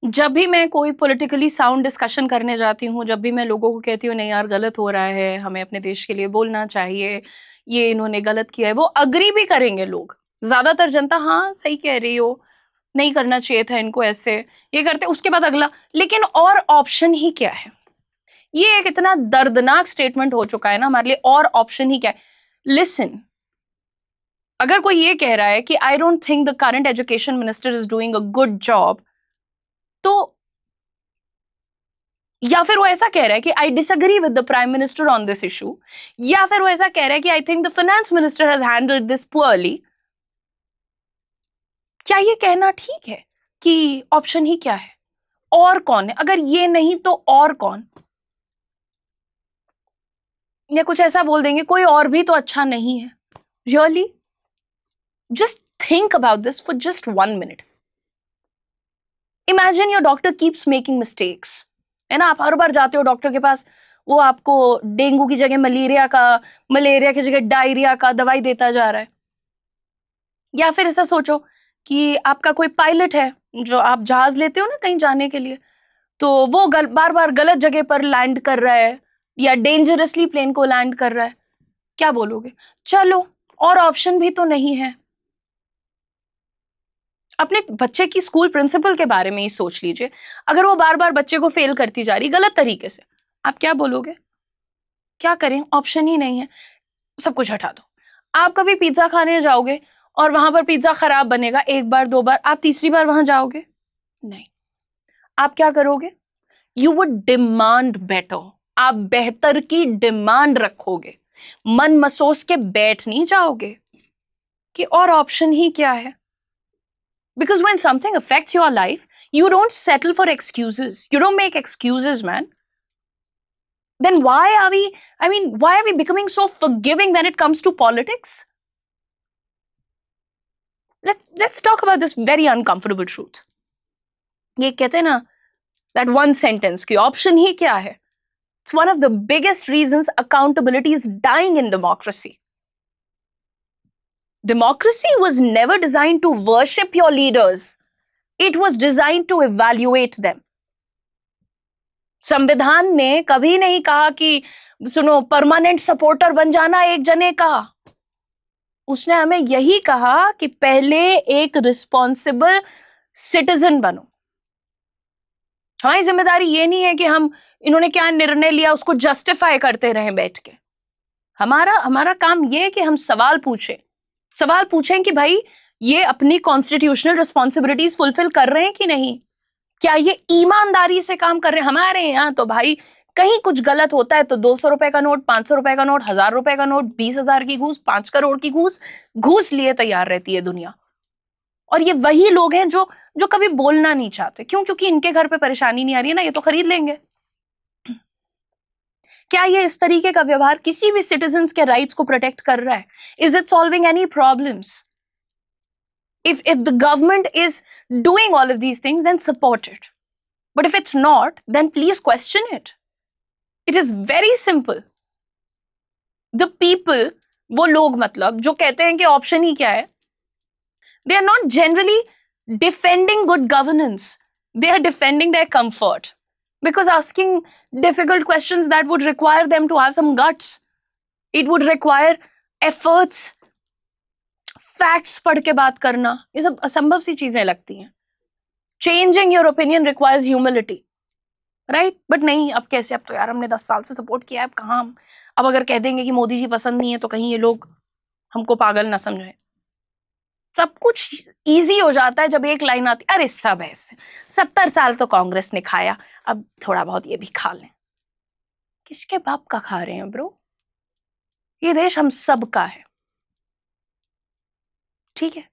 जब भी मैं कोई पॉलिटिकली साउंड डिस्कशन करने जाती हूँ, जब भी मैं लोगों को कहती हूँ नहीं यार गलत हो रहा है, हमें अपने देश के लिए बोलना चाहिए, ये इन्होंने गलत किया है, वो अग्री भी करेंगे लोग। ज़्यादातर जनता हाँ, सही कह रही हो, नहीं करना चाहिए था इनको ऐसे, ये करते उसके बाद अगला, लेकिन और ऑप्शन ही क्या है? ये एक इतना दर्दनाक स्टेटमेंट हो चुका है ना हमारे लिए, और ऑप्शन ही क्या है? लिसन, अगर कोई ये कह रहा है कि I don't think the current education minister is doing a good job, तो या फिर वो ऐसा कह रहा है कि I disagree with the prime minister on this issue, या फिर वो ऐसा कह रहा है कि I think the finance minister has handled this poorly, क्या ये कहना ठीक है कि ऑप्शन ही क्या है? और कौन है? अगर ये नहीं तो और कौन? या कुछ ऐसा बोल देंगे कोई और भी तो अच्छा नहीं है। Really just think about this for just 1 minute. Imagine your doctor keeps making mistakes, है ना? आप हर बार जाते हो डॉक्टर के पास, वो आपको डेंगू की जगह मलेरिया का, मलेरिया की जगह डायरिया का दवाई देता जा रहा है। या फिर ऐसा सोचो कि आपका कोई पायलट है, जो आप जहाज लेते हो ना कहीं जाने के लिए, तो वो बार बार गलत जगह पर लैंड कर रहा है या डेंजरसली प्लेन को लैंड कर रहा है, क्या बोलोगे? चलो और ऑप्शन भी तो नहीं है। अपने बच्चे की स्कूल प्रिंसिपल के बारे में ही सोच लीजिए, अगर वो बार बार बच्चे को फेल करती जा रही गलत तरीके से, आप क्या बोलोगे? क्या करें? ऑप्शन ही नहीं है। सब कुछ हटा दो, आप कभी पिज्जा खाने जाओगे और वहां पर पिज्जा खराब बनेगा, एक बार दो बार, आप तीसरी बार वहां जाओगे? नहीं। आप क्या करोगे? यू वुड डिमांड बेटर, आप बेहतर की डिमांड रखोगे, मन मसोस के बैठ नहीं जाओगे कि और ऑप्शन ही क्या है। Because when something affects your life, you don't settle for excuses. You don't make excuses, man. Then why are we becoming so forgiving when it comes to politics? Let's talk about this very uncomfortable truth. ये कहते हैं ना, that one sentence की option ही क्या है? It's one of the biggest reasons accountability is dying in democracy. Democracy was never designed to worship your leaders. It was designed to evaluate them. संविधान ने कभी नहीं कहा कि सुनो परमानेंट सपोर्टर बन जाना एक जने का। उसने हमें यही कहा कि पहले एक रिस्पॉन्सिबल सिटीजन बनो। हमारी जिम्मेदारी ये नहीं है कि हम इन्होंने क्या निर्णय लिया उसको जस्टिफाई करते रहें बैठ के। हमारा काम ये है कि हम सवाल पूछें कि भाई ये अपनी कॉन्स्टिट्यूशनल रिस्पॉन्सिबिलिटीज फुलफिल कर रहे हैं कि नहीं, क्या ये ईमानदारी से काम कर रहे हैं? हमारे यहाँ तो भाई कहीं कुछ गलत होता है तो 200 रुपए का नोट, 500 रुपए का नोट, 1000 रुपए का नोट, 20,000 की घूस, 5 करोड़ की घूस लिए तैयार रहती है दुनिया। और ये वही लोग हैं जो कभी बोलना नहीं चाहते। क्यों? क्योंकि इनके घर पे परेशानी नहीं आ रही है ना, ये तो खरीद लेंगे। क्या ये इस तरीके का व्यवहार किसी भी सिटीजन के राइट्स को प्रोटेक्ट कर रहा है? Is it solving any problems? If the government is doing all of these things, then support it. But if it's not, then please question it. It is very simple. The people, वो लोग मतलब जो कहते हैं कि option ही क्या है, they are not generally defending good governance. They are defending their comfort. Because asking difficult questions, that would require them to have some guts. It would require efforts. Facts पढ़ के बात करना, ये सब असंभव सी चीजें लगती हैं। Changing your opinion requires humility, right? But नहीं, अब कैसे? अब तो यार हमने 10 साल से सपोर्ट किया है, अब कहाँ हम अब अगर कह देंगे कि मोदी जी पसंद नहीं है तो कहीं ये लोग हमको पागल ना समझे। सब कुछ इजी हो जाता है जब एक लाइन आती, अरे सब ऐसे 70 साल तो कांग्रेस ने खाया, अब थोड़ा बहुत ये भी खा लें। किसके बाप का खा रहे हैं ब्रो? ये देश हम सब का है, ठीक है?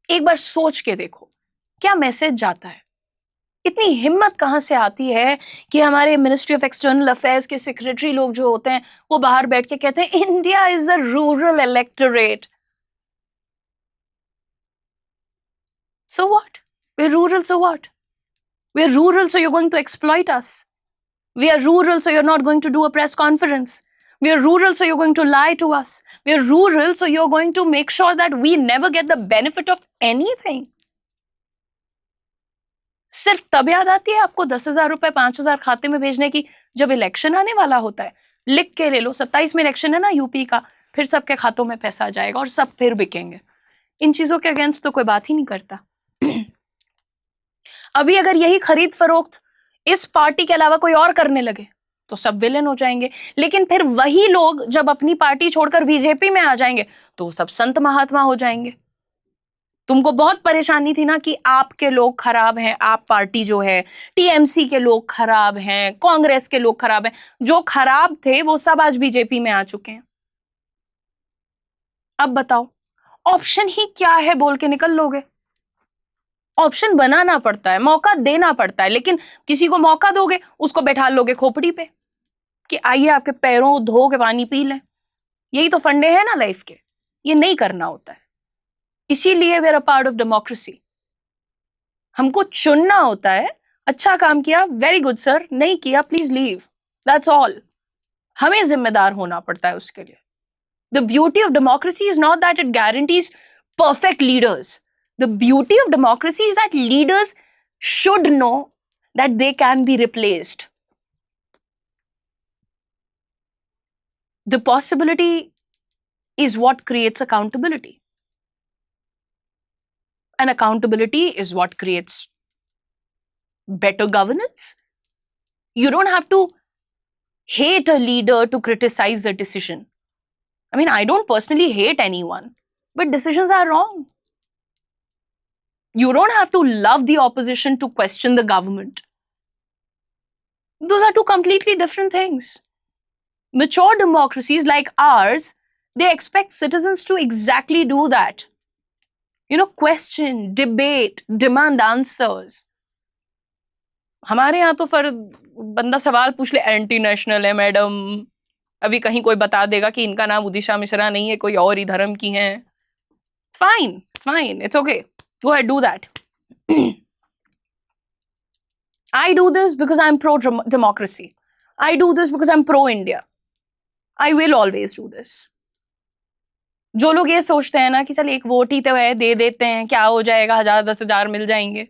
एक बार सोच के देखो क्या मैसेज जाता है। इतनी हिम्मत कहां से आती है कि हमारे मिनिस्ट्री ऑफ एक्सटर्नल अफेयर्स के सेक्रेटरी लोग जो होते हैं वो बाहर बैठ के कहते हैं India is a rural electorate. So what? We are rural, so what? We are rural so you are going to exploit us. We are rural so you're not going to do a press conference. We are rural so you're going to lie to us. We are rural so you're going to make sure that we never get the benefit of anything. सिर्फ तब याद आती है आपको 10,000 रुपए 5,000 खाते में भेजने की जब इलेक्शन आने वाला होता है। लिख के ले लो, 27 में इलेक्शन है ना यूपी का, फिर सबके खातों में पैसा आ जाएगा और सब फिर बिकेंगे। इन चीजों के अगेंस्ट तो कोई बात ही नहीं करता। अभी अगर यही खरीद फरोख्त इस पार्टी के अलावा कोई और करने लगे तो सब विलेन हो जाएंगे, लेकिन फिर वही लोग जब अपनी पार्टी छोड़कर बीजेपी में आ जाएंगे तो सब संत महात्मा हो जाएंगे। तुमको बहुत परेशानी थी ना कि आपके लोग खराब हैं, आप पार्टी जो है, टीएमसी के लोग खराब हैं, कांग्रेस के लोग खराब हैं। जो खराब थे वो सब आज बीजेपी में आ चुके हैं। अब बताओ ऑप्शन ही क्या है बोल के निकल लोगे? ऑप्शन बनाना पड़ता है, मौका देना पड़ता है, लेकिन किसी को मौका दोगे उसको बैठा लोगे खोपड़ी पे कि आइए आपके पैरों धो के पानी पी लें। यही तो फंडे हैं ना लाइफ के, ये नहीं करना होता है। इसीलिए we are a part of democracy. हमको चुनना होता है, अच्छा काम किया वेरी गुड सर, नहीं किया प्लीज लीव, दैट्स ऑल। हमें जिम्मेदार होना पड़ता है उसके लिए। The beauty of democracy is not that it guarantees perfect leaders. The beauty of democracy is that leaders should know that they can be replaced. The possibility is what creates accountability. And accountability is what creates better governance. You don't have to hate a leader to criticize the decision. I mean, I don't personally hate anyone, but decisions are wrong. You don't have to love the opposition to question the government. Those are two completely different things. Mature democracies like ours, they expect citizens to exactly do that. You know, question, debate, demand answers. हमारे यहाँ तो फिर बंदा सवाल पूछ ले, anti national है madam, अभी कहीं कोई बता देगा कि इनका नाम उदिशा मिश्रा नहीं है, कोई और ही धर्म की हैं। It's fine, it's fine, it's okay. Go ahead, do that. I do this because I'm pro-democracy. I do this because I'm pro-India. I will always do this. जो लोग ये सोचते हैं ना कि चल एक वोट ही तो है, दे देते हैं, क्या हो जाएगा, 1,000 10,000 मिल जाएंगे,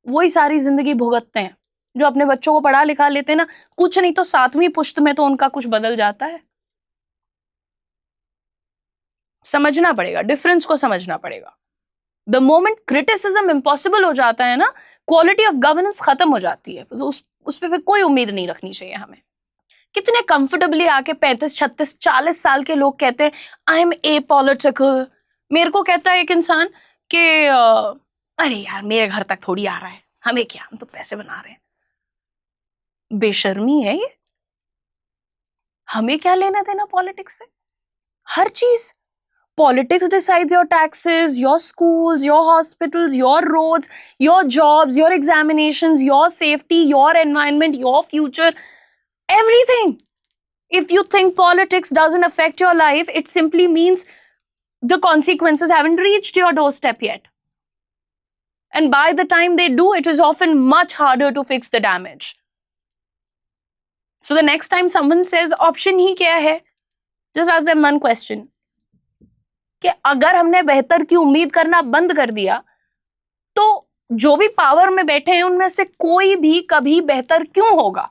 वही सारी जिंदगी भुगतते हैं। जो अपने बच्चों को पढ़ा लिखा लेते हैं ना, कुछ नहीं तो 7वीं पुश्त में तो उनका कुछ बदल जाता है। समझना पड़ेगा, डिफरेंस को समझना पड़ेगा। द मोमेंट क्रिटिसिज्म इम्पॉसिबल हो जाता है ना, क्वालिटी ऑफ गवर्नेंस खत्म हो जाती है। उस पे फिर कोई उम्मीद नहीं रखनी चाहिए हमें। कितने कंफर्टेबली आके 35 36 40 साल के लोग कहते हैं आई एम ए पॉलिटिकल। मेरे को कहता है एक इंसान कि अरे यार मेरे घर तक थोड़ी आ रहा है, हमें क्या, हम तो पैसे बना रहे हैं। बेशर्मी है ये। हमें क्या लेना देना पॉलिटिक्स से? हर चीज politics decides your taxes, your schools, your hospitals, your roads, your jobs, your examinations, your safety, your environment, your future, everything. If you think politics doesn't affect your life, it simply means the consequences haven't reached your doorstep yet. And by the time they do, it is often much harder to fix the damage. So the next time someone says option ही क्या है, just ask them one question. कि अगर हमने बेहतर की उम्मीद करना बंद कर दिया तो जो भी पावर में बैठे हैं उनमें से कोई भी कभी बेहतर क्यों होगा?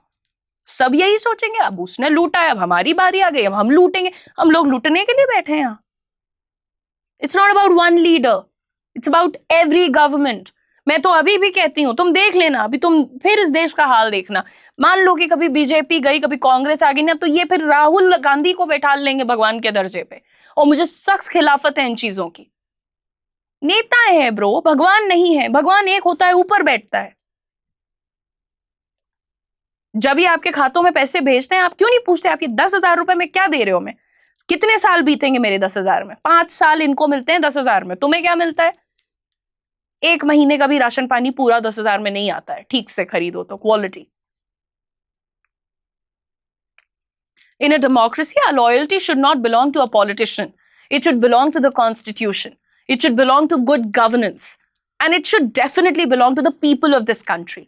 सब यही सोचेंगे अब उसने लूटा है, अब हमारी बारी आ गई, अब हम लूटेंगे। हम लोग लूटने के लिए बैठे हैं यहाँ। It's not about one leader, it's about every government. मैं तो अभी भी कहती हूँ, तुम देख लेना, अभी तुम फिर इस देश का हाल देखना। मान लो कि कभी बीजेपी गई, कभी कांग्रेस आ गई ना, तो ये फिर राहुल गांधी को बैठा लेंगे भगवान के दर्जे पे। और मुझे सख्त खिलाफत है इन चीजों की। नेता है ब्रो, भगवान नहीं है। भगवान एक होता है, ऊपर बैठता है। जब ही आपके खातों में पैसे भेजते हैं, आप क्यों नहीं पूछते आप ये 10,000 रुपए में क्या दे रहे हो? मैं कितने साल बीतेंगे मेरे 10,000 में? 5 साल इनको मिलते हैं 10,000 में, तुम्हें क्या मिलता है? 1 महीने का भी राशन पानी पूरा 10,000 में नहीं आता है। ठीक से खरीदो तो quality. In a democracy, our loyalty should not belong to a politician. It should belong to the constitution. It should belong to good governance. And it should definitely belong to the people of this country.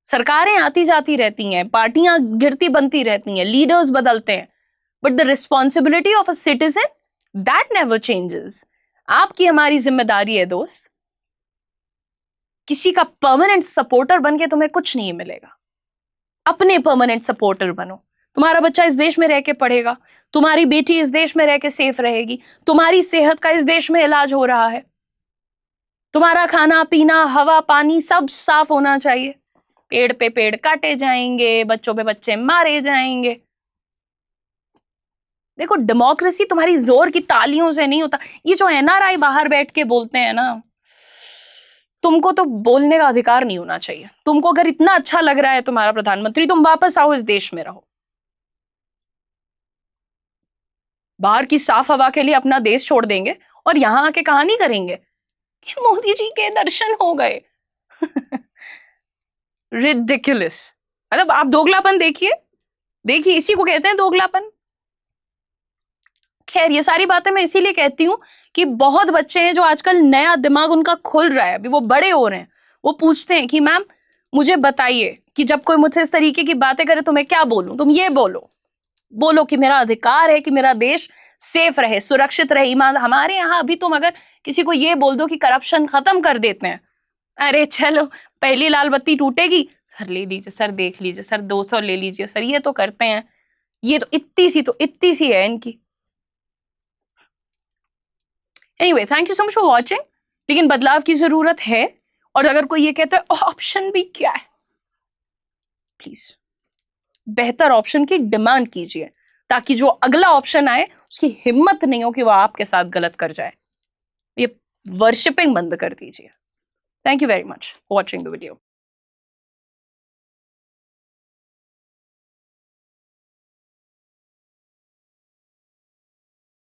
सरकारें आती जाती रहती हैं, पार्टियां गिरती बनती रहती हैं, लीडर्स बदलते हैं, but the responsibility of a citizen, that never changes. आपकी हमारी जिम्मेदारी है दोस्त किसी का परमानेंट सपोर्टर बन के तुम्हें कुछ नहीं मिलेगा। अपने परमानेंट सपोर्टर बनो। तुम्हारा बच्चा इस देश में रह के पढ़ेगा, तुम्हारी बेटी इस देश में रह के सेफ रहेगी, तुम्हारी सेहत का इस देश में इलाज हो रहा है, तुम्हारा खाना पीना हवा पानी सब साफ होना चाहिए। पेड़ पे पेड़ काटे जाएंगे, बच्चों पे बच्चे मारे जाएंगे। देखो, डेमोक्रेसी तुम्हारी जोर की तालियों से नहीं होता। ये जो एनआरआई बाहर बैठ के बोलते हैं ना, तुमको तो बोलने का अधिकार नहीं होना चाहिए। तुमको अगर इतना अच्छा लग रहा है तुम्हारा प्रधानमंत्री, तुम वापस आओ, इस देश में रहो। बाहर की साफ हवा के लिए अपना देश छोड़ देंगे और यहां आके कहानी करेंगे कि मोदी जी के दर्शन हो गए। रिडिकुलस। मतलब आप दोगलापन देखिए, देखिए इसी को कहते हैं दोगलापन। खैर, ये सारी बातें मैं इसीलिए कहती हूं कि बहुत बच्चे हैं जो आजकल नया दिमाग उनका खुल रहा है, अभी वो बड़े हो रहे हैं, वो पूछते हैं कि मैम मुझे बताइए कि जब कोई मुझसे इस तरीके की बातें करे तो मैं क्या बोलूं। तुम ये बोलो कि मेरा अधिकार है कि मेरा देश सेफ रहे, सुरक्षित रहे, ईमान। हमारे यहाँ अभी तुम अगर किसी को ये बोल दो कि करप्शन खत्म कर देते हैं, अरे चलो पहली लाल बत्ती टूटेगी, सर ले लीजिए, सर देख लीजिए, सर 200 ले लीजिए, सर ये तो करते हैं, ये तो इतनी सी है इनकी। Anyway, thank you so much for watching. लेकिन बदलाव की जरूरत है, और अगर कोई ये कहता है ऑप्शन भी क्या है, प्लीज बेहतर ऑप्शन की डिमांड कीजिए, ताकि जो अगला ऑप्शन आए उसकी हिम्मत नहीं हो कि वो आपके साथ गलत कर जाए। ये वर्शिपिंग बंद कर दीजिए। Thank you very much for watching the video.